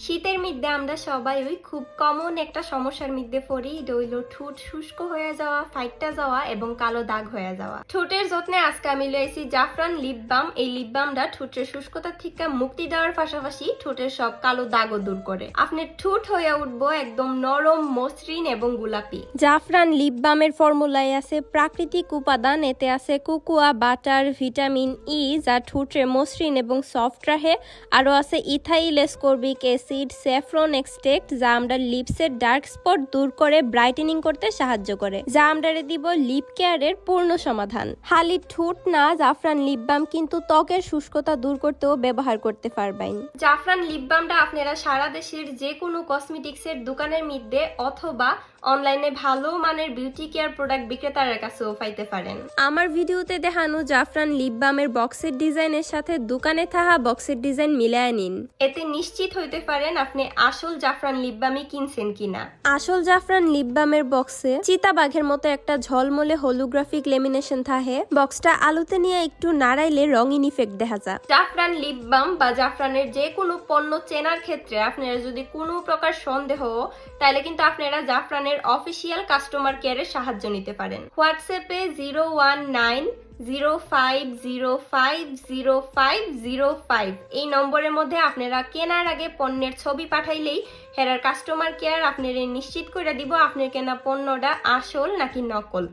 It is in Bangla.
শীতের মধ্যে আমরা সবাই ওই খুব কমন একটা সমস্যার মধ্যে পড়ি, রইল ঠোঁট শুষ্ক হয়ে যাওয়া, ফাইটটা যাওয়া এবং কালো দাগ হয়ে যাওয়া। ঠোঁটের যত্নে আজকে আমি লইছি জাফরান লিপ বাম। এই লিপ বামটা ঠোঁটের শুষ্কতা থেকে মুক্তি দেওয়ার পাশাপাশি ঠোঁটের সব কালো দাগও দূর করে। আপনার ঠোঁট হয়ে উঠবো একদম নরম, মসৃণ এবং গোলাপি। জাফরান লিপ বামের ফর্মুলায় আছে প্রাকৃতিক উপাদান, এতে আছে কোকোয়া বাটার, ভিটামিন ই যা ঠোঁটের মসৃণ এবং সফট রাখে। আরো আছে ইথাইল এসকর্বিক অ্যাসিড, স্যাফরন এক্সট্রাক্ট যা আমরা লিপসের ডার্ক স্পট দূর করে ব্রাইটেনিং করতে সাহায্য করে, যা আমরা দিব লিপ কেয়ারের পূর্ণ সমাধান। খালি ঠোঁট না, জাফরান লিপ বাম কিন্তু ত্বকের শুষ্কতা দূর করতেও ব্যবহার করতে পারবেন। জাফরান লিপ বামটা আপনারা সারা দেশের যে কোনো কসমেটিক্সের দোকানের মধ্যে অথবা অনলাইনে ভালো মানের বিউটি কেয়ার প্রোডাক্ট বিক্রেতাদের কাছেও পাইতে পারেন। আমার ভিডিওতে দেখানো জাফরান লিপ বামের বক্সের ডিজাইনের সাথে দোকানে থাকা বক্সের ডিজাইন মিলায় নিন, এতে নিশ্চিত হইতে পারেন আপনি আসল জাফরান লিপ বামই কিনছেন কিনা। আসল জাফরান লিপ বামের বক্সে চিতাবাঘের মতো একটা ঝলমলে হোলোগ্রাফিক লেমিনেশন থাকে। বক্সটা আলুতে নিয়ে একটু নাড়াইলে রঙিন ইফেক্ট দেখা যায়। জাফরান লিপ বাম বা জাফরানের যে কোনো পণ্য চেনার ক্ষেত্রে আপনারা যদি কোনো প্রকার সন্দেহ, তাহলে কিন্তু আপনারা জাফরানের অফিসিয়াল কাস্টমার কেয়ারের সাহায্য নিতে পারেন। হোয়াটসঅ্যাপে 01905050505 এই নম্বরের মধ্যে আপনারা কেনার আগে পণ্যের ছবি পাঠাইলেই হেরার কাস্টমার কেয়ার আপনারা নিশ্চিত করে দিব আপনার কেনা পণ্যটা আসল নাকি নকল।